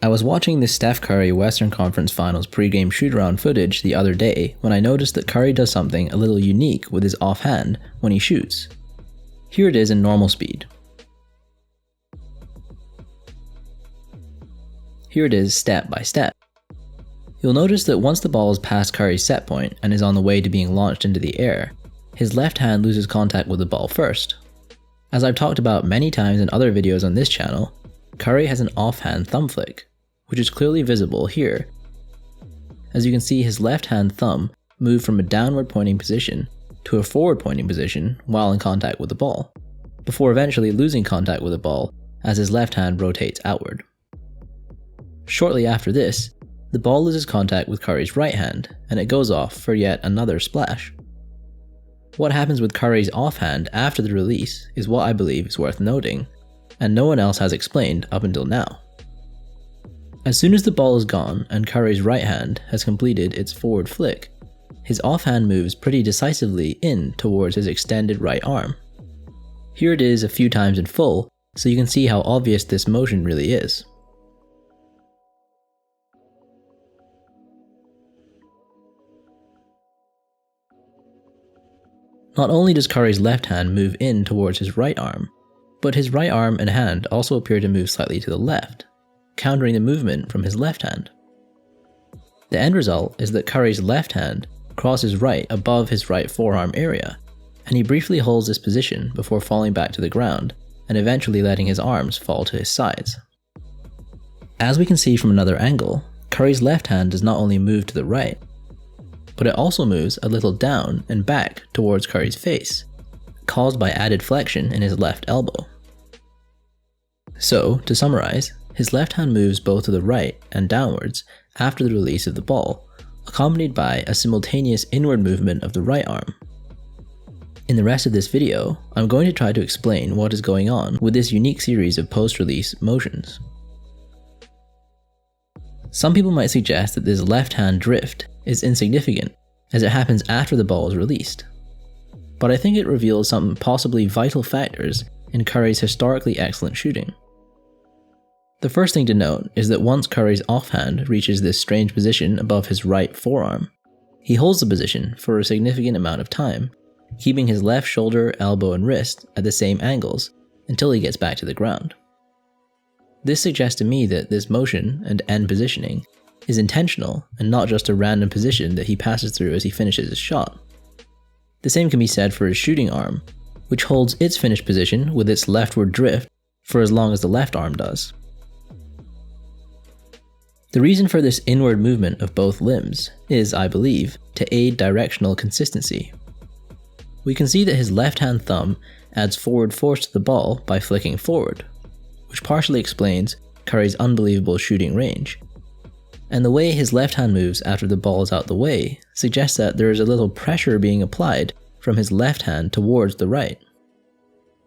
I was watching the Steph Curry Western Conference Finals pregame shoot-around footage the other day when I noticed that Curry does something a little unique with his offhand when he shoots. Here it is in normal speed. Here it is step by step. You'll notice that once the ball is past Curry's set point and is on the way to being launched into the air, his left hand loses contact with the ball first. As I've talked about many times in other videos on this channel, Curry has an offhand thumb flick, which is clearly visible here. As you can see, his left hand thumb moved from a downward pointing position to a forward pointing position while in contact with the ball, before eventually losing contact with the ball as his left hand rotates outward. Shortly after this, the ball loses contact with Curry's right hand and it goes off for yet another splash. What happens with Curry's offhand after the release is what I believe is worth noting, and no one else has explained up until now. As soon as the ball is gone and Curry's right hand has completed its forward flick, his offhand moves pretty decisively in towards his extended right arm. Here it is a few times in full, so you can see how obvious this motion really is. Not only does Curry's left hand move in towards his right arm, but his right arm and hand also appear to move slightly to the left, countering the movement from his left hand. The end result is that Curry's left hand crosses right above his right forearm area, and he briefly holds this position before falling back to the ground and eventually letting his arms fall to his sides. As we can see from another angle, Curry's left hand does not only move to the right, but it also moves a little down and back towards Curry's face, caused by added flexion in his left elbow. So, to summarize, his left hand moves both to the right and downwards after the release of the ball, accompanied by a simultaneous inward movement of the right arm. In the rest of this video, I'm going to try to explain what is going on with this unique series of post-release motions. Some people might suggest that this left hand drift is insignificant as it happens after the ball is released, but I think it reveals some possibly vital factors in Curry's historically excellent shooting. The first thing to note is that once Curry's offhand reaches this strange position above his right forearm, he holds the position for a significant amount of time, keeping his left shoulder, elbow, and wrist at the same angles until he gets back to the ground. This suggests to me that this motion and end positioning is intentional and not just a random position that he passes through as he finishes his shot. The same can be said for his shooting arm, which holds its finished position with its leftward drift for as long as the left arm does. The reason for this inward movement of both limbs is, I believe, to aid directional consistency. We can see that his left-hand thumb adds forward force to the ball by flicking forward, which partially explains Curry's unbelievable shooting range. And the way his left hand moves after the ball is out the way suggests that there is a little pressure being applied from his left hand towards the right.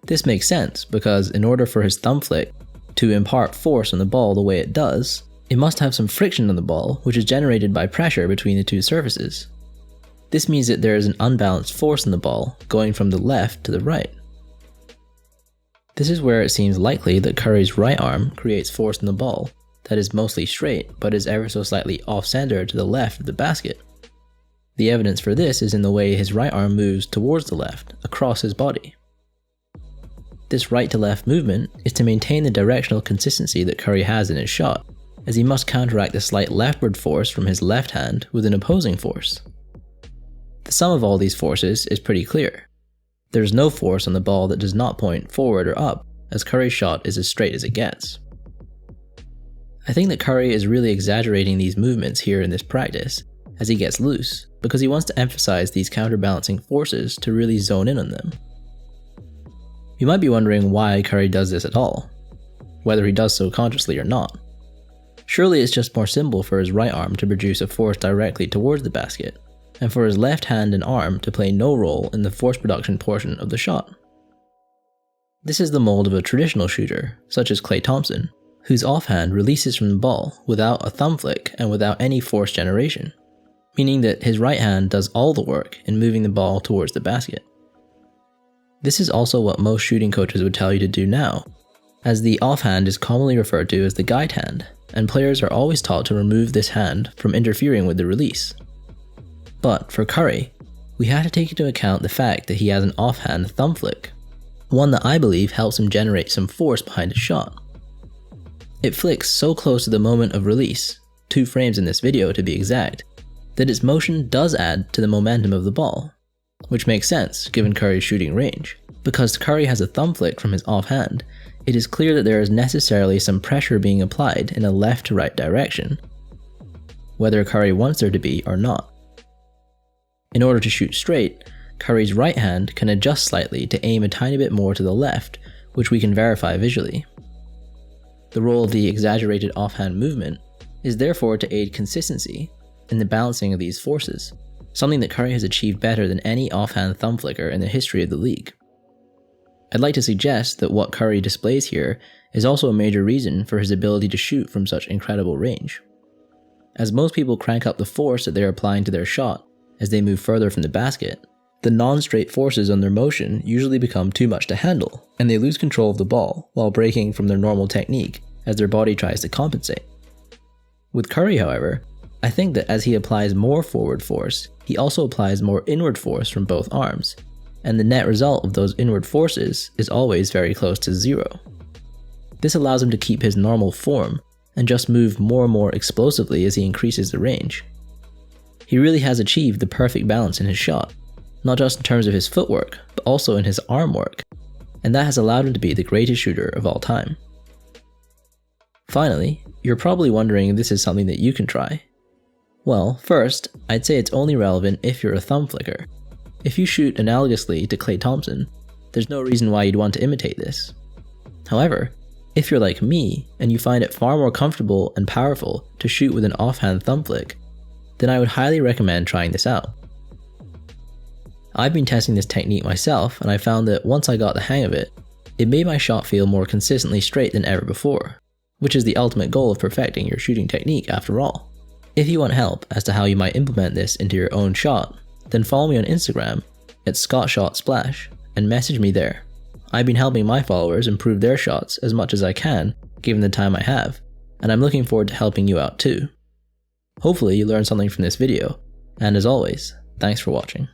This makes sense because in order for his thumb flick to impart force on the ball the way it does, it must have some friction on the ball, which is generated by pressure between the two surfaces. This means that there is an unbalanced force in the ball going from the left to the right. This is where it seems likely that Curry's right arm creates force in the ball that is mostly straight but is ever so slightly off-center to the left of the basket. The evidence for this is in the way his right arm moves towards the left, across his body. This right to left movement is to maintain the directional consistency that Curry has in his shot, as he must counteract the slight leftward force from his left hand with an opposing force. The sum of all these forces is pretty clear. There is no force on the ball that does not point forward or up, as Curry's shot is as straight as it gets. I think that Curry is really exaggerating these movements here in this practice as he gets loose, because he wants to emphasize these counterbalancing forces to really zone in on them. You might be wondering why Curry does this at all, whether he does so consciously or not. Surely it's just more simple for his right arm to produce a force directly towards the basket, and for his left hand and arm to play no role in the force production portion of the shot. This is the mold of a traditional shooter, such as Klay Thompson, whose offhand releases from the ball without a thumb flick and without any force generation, meaning that his right hand does all the work in moving the ball towards the basket. This is also what most shooting coaches would tell you to do now, as the offhand is commonly referred to as the guide hand, and players are always taught to remove this hand from interfering with the release. But for Curry, we have to take into account the fact that he has an offhand thumb flick, one that I believe helps him generate some force behind his shot. It flicks so close to the moment of release, 2 frames in this video to be exact, that its motion does add to the momentum of the ball, which makes sense given Curry's shooting range. Because Curry has a thumb flick from his offhand, it is clear that there is necessarily some pressure being applied in a left to right direction, whether Curry wants there to be or not. In order to shoot straight, Curry's right hand can adjust slightly to aim a tiny bit more to the left, which we can verify visually. The role of the exaggerated offhand movement is therefore to aid consistency in the balancing of these forces, something that Curry has achieved better than any offhand thumb flicker in the history of the league. I'd like to suggest that what Curry displays here is also a major reason for his ability to shoot from such incredible range. As most people crank up the force that they're applying to their shot as they move further from the basket, the non-straight forces on their motion usually become too much to handle, and they lose control of the ball while breaking from their normal technique as their body tries to compensate. With Curry, however, I think that as he applies more forward force, he also applies more inward force from both arms, and the net result of those inward forces is always very close to 0. This allows him to keep his normal form and just move more and more explosively as he increases the range. He really has achieved the perfect balance in his shot, not just in terms of his footwork, but also in his arm work, and that has allowed him to be the greatest shooter of all time. Finally, you're probably wondering if this is something that you can try. Well, first, I'd say it's only relevant if you're a thumb flicker. If you shoot analogously to Klay Thompson, there's no reason why you'd want to imitate this. However, if you're like me, and you find it far more comfortable and powerful to shoot with an offhand thumb flick, then I would highly recommend trying this out. I've been testing this technique myself, and I found that once I got the hang of it, it made my shot feel more consistently straight than ever before, which is the ultimate goal of perfecting your shooting technique after all. If you want help as to how you might implement this into your own shot, then follow me on Instagram at ScottShotSplash and message me there. I've been helping my followers improve their shots as much as I can, given the time I have, and I'm looking forward to helping you out too. Hopefully you learned something from this video, and as always, thanks for watching.